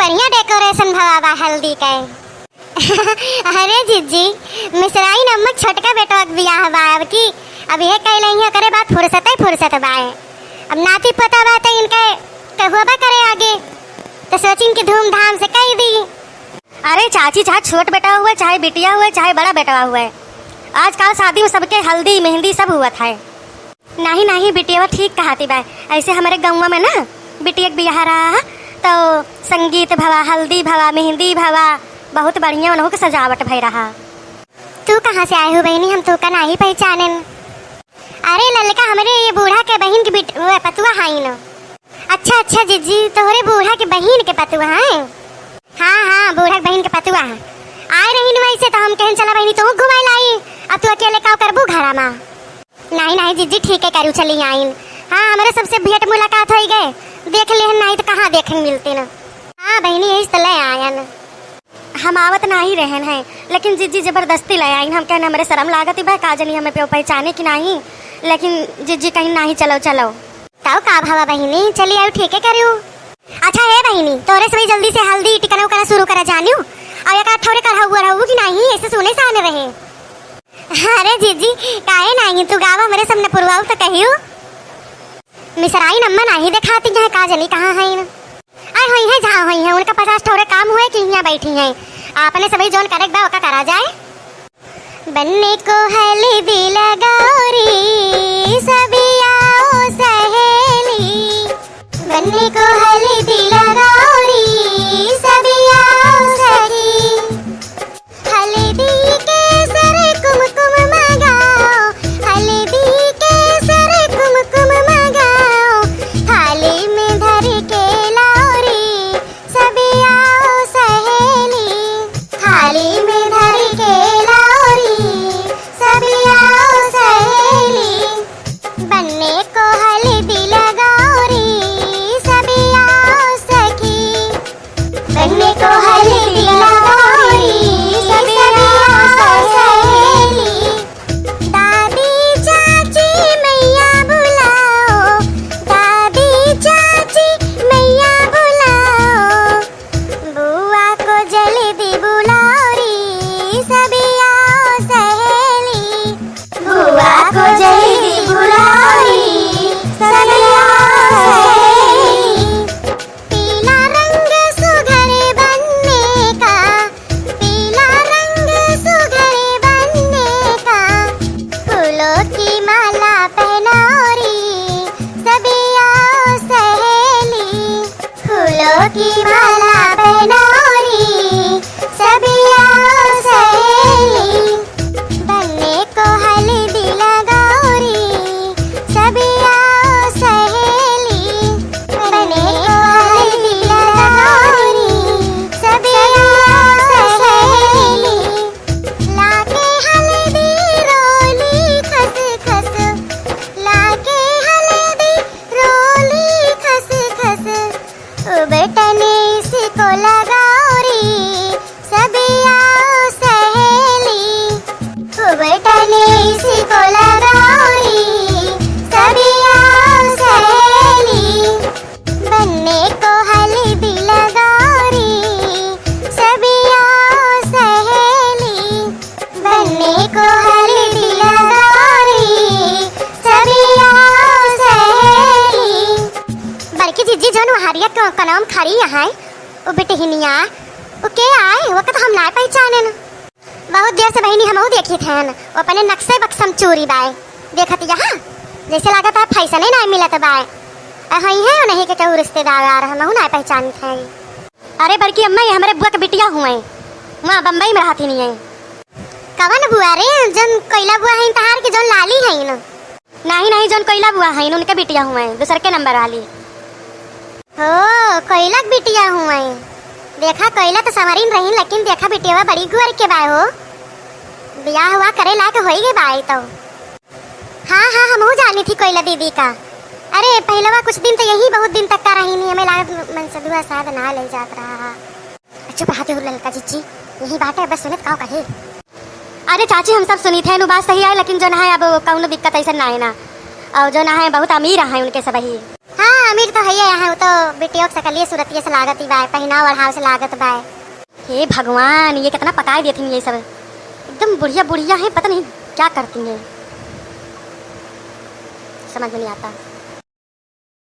बढ़िया डेकोरेशन भवा बा हल्दी के। अरे जीजी मिसराई नमक छोटका बेटा बियाह बा अब की अब ये कह लही करे बात फुर्सत बाए। अब नाती पता बा तो इनके कहुआ करे आगे तो सोचिन की धूमधाम से कह दी। अरे चाची चाहे छोट बेटा हुआ चाहे बिटिया हुआ चाहे बड़ा बेटा हुआ है, आजकल शादी में सबके हल्दी मेहंदी सब हुआ था। नहीं नहीं बिटिया ठीक कहती बा। ऐसे हमारे गाँव में ना बिटिया बियाह रहा तो संगीत भवा हल्दी भवा मेहंदी भवा बहुत बढ़िया उन्हों के सजावट भई रहा। तू कहाँ से आए हो बहनी? हम तो का नहीं पहचाने। अरे ललका हमारे ये बूढ़ा के बहन की पतुआ हाई न। अच्छा अच्छा जीजी तोहरे बूढ़ा के बहन के पतुआ है? हाँ हाँ बूढ़ा के बहन के पतुआ है। आए रही न वैसे तो हम कहन चला बहनी तू घुमाई लाई अब तू अकेले का करबू घरा में? नहीं नहीं जीजी ठीक है करू चली आइन। हाँ हमारे सबसे भेंट मुलाकात हो गए देख ले नहीं तो कहाँ देखे मिलते न। हाँ बहनी यही तो ले आयन। हम आवत नहीं रहन है लेकिन जीजी जबरदस्ती ले आई। हम कहने हमारे शर्म लागत बा काजली हमें पहचाने की नहीं, लेकिन जीजी कहीं नहीं चलो चलो ताऊ का भावा बहनी चली आयु ठीक है करू। अच्छा है बहनी तोरे से जल्दी से हल्दी टिकना उकना शुरू करा जानियो और एक थोड़े कर हुआ रहू कि नहीं ऐसे सुने से आने रहे। अरे जीजी काहे नहीं तू गावा मेरे सामने पुरवाऊ तो कहियो। मिसराई नम्मा नहीं दिखाती है काजली कहाँ है न? आई हुई है जहाँ हुई है उनका 50 ठोरे काम हुए कि यहाँ बैठी हैं आपने सभी जोन करेक्ट बा ओका करा जाए। बनने को हल्दी लगौरी सभी आओ सहेली, बनने को हल्दी लगौरी सभी आओ सखी, हल्दी के सर कुमकुम मंगाओ, हल्दी के सर कुमकुम मंगाओ, थाली में धर के लौरी सभी आओ सहेली, थाली में धर के लौरी सभी आओ सहेली, बनने को हल्दी लगौरी सभी आओ सखी, बनने को हल्दी लगौरी सभी आओ सहेली, दादी चाची मैया बुलाओ, दादी चाची मैया बुलाओ, बुआ को जल्दी बुलाओ री सभी आओ सहेली, बुआ को जल्दी बुलाओ री सभी आओ सहेली, पीला रंग सुघर बनने का, पीला रंग सुघर बनने का, फूलों की माला पहनाओ री सभी आओ सहेली, फूलों की माला पहनाओ री सभी आओ सहेली, बनने को हल्दी लगाओ री सभी आओ सहेली, बनने को हल्दी लगाओ री सभी आओ सहेली, लाके हल्दी रोली खस खस, लाके हल्दी रोली खस खस, बटने इसको लगाओ री सभी आओ सहेली, बटने इसको लगाओ री सभी आओ सहेली, बनने को हल्दी लगाओ री सभी आओ सहेली, बनने को हल्दी लगाओ री सभी आओ सहेली। बड़की जीजी जोन हरिया का नाम खड़ी है वो बेटहिनिया वो के आए वो तो हम ना पहचाने न। बहुत देर से बहनी हम देखी थे वो अपने नक्शे बक्सम चोरी बाय देखत यहाँ जैसे लागत है फैसा नहीं मिलत बाय हई है नहीं के कहू रिश्तेदार आ रहा हम ना पहचान थे। अरे बड़की अम्मा ये हमारे बुआ के बिटिया हुए वहाँ बम्बई में रहती नहीं है। कवन बुआ रे जन कोयला बुआ है तहार के जोन लाली है न? नहीं नहीं जोन कोयला बुआ है उनके बिटिया हुए दूसर के नंबर वाली। हो कोयला के बिटिया हुए देखा कोयला तो समारीन रही लेकिन देखा बिटिया बड़ी गुअर के बाय हो ब्याह हुआ करे लायक हो गए बाय तो। हाँ हाँ हम जानी थी कोयला दीदी का। अरे पहलवा कुछ दिन तो यही बहुत दिन तक का रही नहीं हमें लागत मन से दुआ शायद ना ले जात रहा। चुप रहा हो ललका जीजी यही बात है बस सुनत काओ कहे। अरे चाची हम सब सुनी थे नु बात सही है लेकिन जो ना है अब कौनो दिक्कत ऐसा ना है ना और जो ना है बहुत अमीर है उनके सब ही। हाँ अमीर तो है यहाँ, वो तो बेटियों के सकलिए सूरतिये से लागत ही बाय, पहनाव ओढ़ाव से लागत बाय। हे भगवान, ये कितना पकाए देती हैं ये सब, एकदम बुढ़िया बुढ़िया हैं, पता नहीं क्या करती हैं, समझ में नहीं आता।